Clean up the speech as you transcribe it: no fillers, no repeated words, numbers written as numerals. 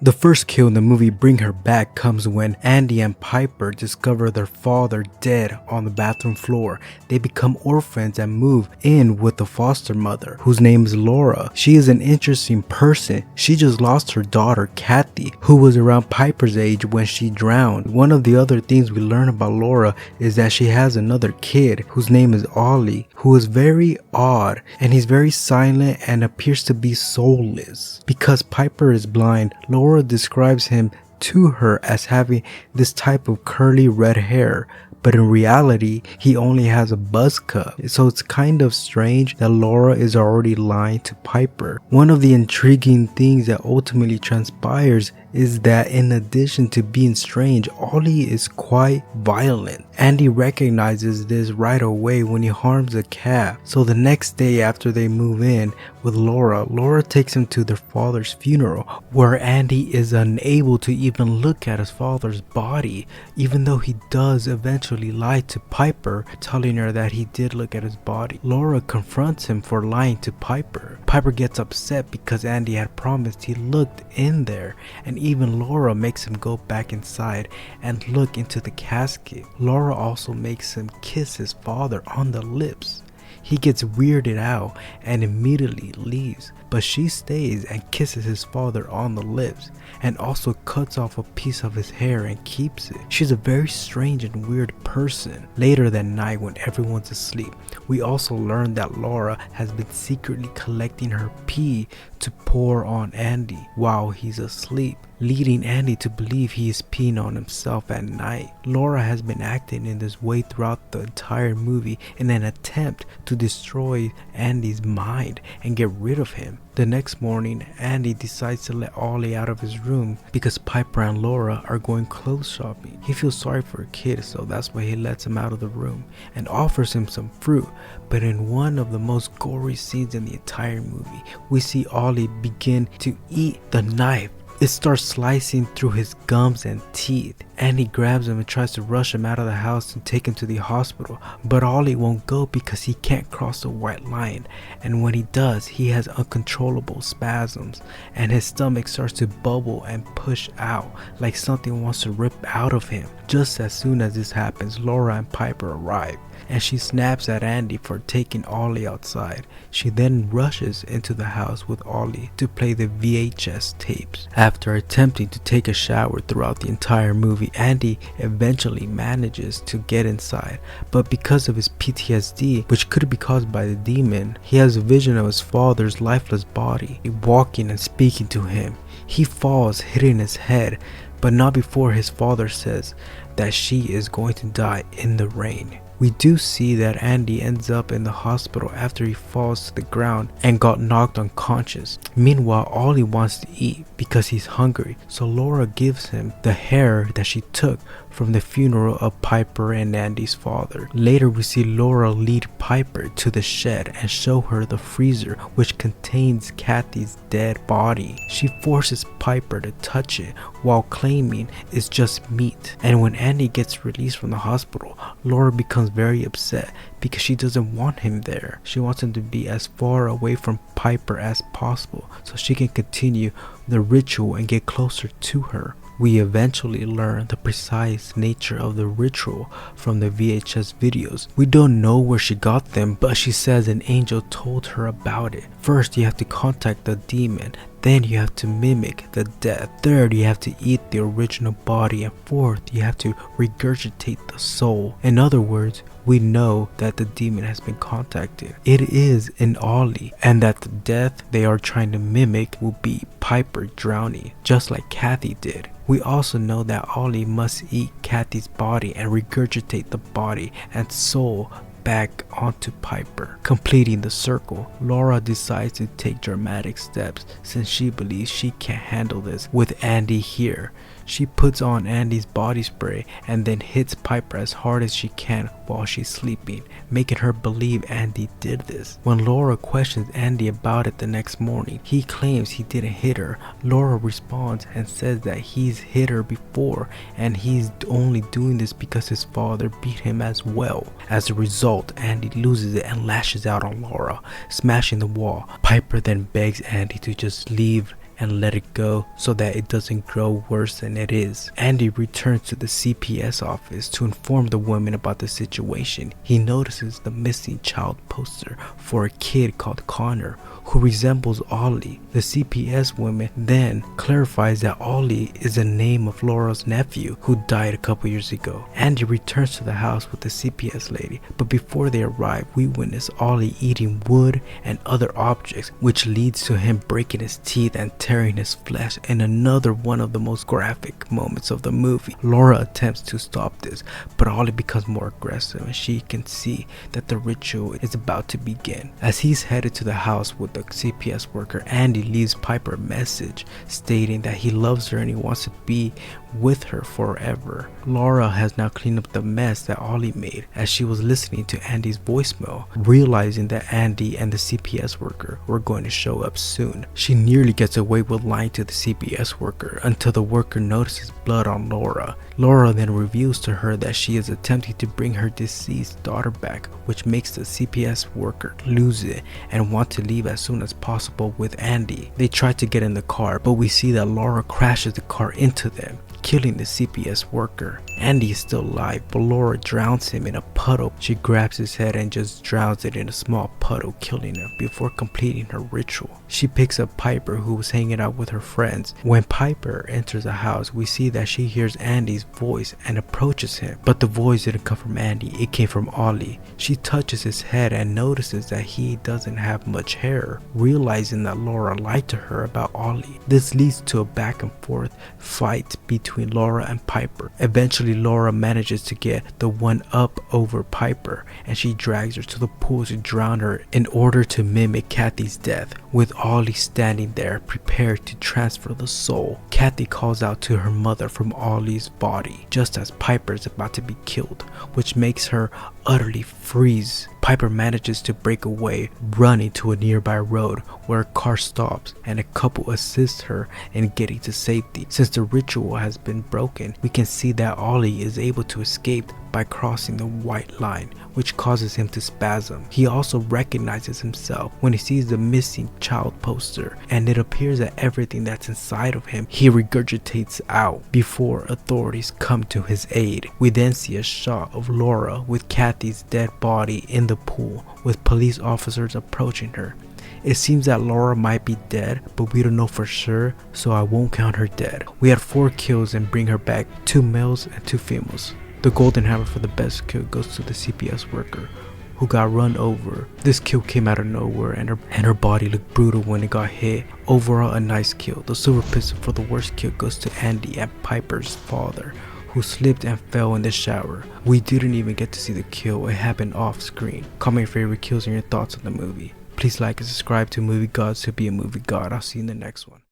The first kill in the movie Bring Her Back comes when Andy and Piper discover their father dead on the bathroom floor. They become orphans and move in with the foster mother, whose name is Laura. She is an interesting person. She just lost her daughter Kathy, who was around Piper's age when she drowned. One of the other things we learn about Laura is that she has another kid whose name is Ollie, who is very odd, and he's very silent and appears to be soulless. Because Piper is blind, Laura describes him to her as having this type of curly red hair, but in reality he only has a buzz cut. So it's kind of strange that Laura is already lying to Piper. One of the intriguing things that ultimately transpires is that in addition to being strange, Ollie is quite violent. Andy recognizes this right away when he harms a cat. So the next day after they move in with Laura takes him to their father's funeral, where Andy is unable to even look at his father's body, even though he does eventually lie to Piper, telling her that he did look at his body. Laura confronts him for lying to Piper. Piper gets upset because Andy had promised he looked in there, and even Laura makes him go back inside and look into the casket. Laura also makes him kiss his father on the lips. He gets weirded out and immediately leaves, but she stays and kisses his father on the lips and also cuts off a piece of his hair and keeps it. She's a very strange and weird person. Later that night when everyone's asleep, we also learn that Laura has been secretly collecting her pee to pour on Andy while he's asleep, leading Andy to believe he is peeing on himself at night. Laura has been acting in this way throughout the entire movie in an attempt to destroy Andy's mind and get rid of him. The next morning, Andy decides to let Ollie out of his room because Piper and Laura are going clothes shopping. He feels sorry for a kid, so that's why he lets him out of the room and offers him some fruit. But in one of the most gory scenes in the entire movie, we see Ollie begin to eat the knife. It starts slicing through his gums and teeth. Andy grabs him and tries to rush him out of the house and take him to the hospital, but Ollie won't go because he can't cross the white line, and when he does, he has uncontrollable spasms and his stomach starts to bubble and push out like something wants to rip out of him. Just as soon as this happens, Laura and Piper arrive, and she snaps at Andy for taking Ollie outside. She then rushes into the house with Ollie to play the VHS tapes. After attempting to take a shower throughout the entire movie, Andy eventually manages to get inside, but because of his PTSD, which could be caused by the demon, he has a vision of his father's lifeless body walking and speaking to him. He falls, hitting his head, but not before his father says that she is going to die in the rain. We do see that Andy ends up in the hospital after he falls to the ground and got knocked unconscious. Meanwhile, Ollie wants to eat because he's hungry, so Laura gives him the hair that she took from the funeral of Piper and Andy's father. Later we see Laura lead Piper to the shed and show her the freezer which contains Kathy's dead body. She forces Piper to touch it while claiming it's just meat, and when Andy gets released from the hospital, Laura becomes very upset because she doesn't want him there. She wants him to be as far away from Piper as possible so she can continue the ritual and get closer to her. We eventually learn the precise nature of the ritual from the VHS videos. We don't know where she got them, but she says an angel told her about it. First, you have to contact the demon. Then you have to mimic the death. Third, you have to eat the original body. And fourth, you have to regurgitate the soul. In other words, we know that the demon has been contacted. It is in Ollie, and that the death they are trying to mimic will be Piper drowning, just like Kathy did. We also know that Ollie must eat Kathy's body and regurgitate the body and soul back onto Piper, completing the circle. Laura decides to take dramatic steps since she believes she can't handle this with Andy here. She puts on Andy's body spray and then hits Piper as hard as she can while she's sleeping, making her believe Andy did this. When Laura questions Andy about it the next morning, he claims he didn't hit her. Laura responds and says that he's hit her before and he's only doing this because his father beat him as well. As a result, Andy loses it and lashes out on Laura, smashing the wall. Piper then begs Andy to just leave and let it go so that it doesn't grow worse than it is. Andy returns to the CPS office to inform the women about the situation. He notices the missing child poster for a kid called Connor, who resembles Ollie. The CPS woman then clarifies that Ollie is the name of Laura's nephew who died a couple years ago. Andy returns to the house with the CPS lady, but before they arrive, we witness Ollie eating wood and other objects, which leads to him breaking his teeth and tearing his flesh in another one of the most graphic moments of the movie. Laura attempts to stop this, but Ollie becomes more aggressive and she can see that the ritual is about to begin. As he's headed to the house with the CPS worker, Andy leaves Piper a message stating that he loves her and he wants to be with her forever. Laura has now cleaned up the mess that Ollie made as she was listening to Andy's voicemail, realizing that Andy and the CPS worker were going to show up soon. She nearly gets away with lying to the CPS worker until the worker notices blood on Laura. Laura then reveals to her that she is attempting to bring her deceased daughter back, which makes the CPS worker lose it and want to leave as soon as possible with Andy. They try to get in the car, but we see that Laura crashes the car into them, killing the CPS worker. Andy is still alive, but Laura drowns him in a puddle. She grabs his head and just drowns it in a small puddle, killing him before completing her ritual. She picks up Piper, who was hanging out with her friends. When Piper enters the house, we see that she hears Andy's voice and approaches him, but the voice didn't come from Andy, it came from Ollie. She touches his head and notices that he doesn't have much hair, realizing that Laura lied to her about Ollie. This leads to a back and forth fight between Laura and Piper. Eventually Laura manages to get the one up over Piper and she drags her to the pool to drown her in order to mimic Kathy's death, with Ollie standing there prepared to transfer the soul. Kathy calls out to her mother from Ollie's body just as Piper is about to be killed, which makes her utterly freeze. Piper manages to break away, running to a nearby road where a car stops and a couple assists her in getting to safety. Since the ritual has been broken, we can see that Ollie is able to escape by crossing the white line, which causes him to spasm. He also recognizes himself when he sees the missing child poster, and it appears that everything that's inside of him he regurgitates out before authorities come to his aid. We then see a shot of Laura with Kathy's dead body in the pool, with police officers approaching her. It seems that Laura might be dead, but we don't know for sure, so I won't count her dead. We had 4 kills and bring her back, 2 males and 2 females. The golden hammer for the best kill goes to the CPS worker, who got run over. This kill came out of nowhere and her body looked brutal when it got hit. Overall a nice kill. The silver pistol for the worst kill goes to Andy and Piper's father, who slipped and fell in the shower. We didn't even get to see the kill, it happened off screen. Comment your favorite kills and your thoughts on the movie. Please like and subscribe to Movie Gods to be a movie god. I'll see you in the next one.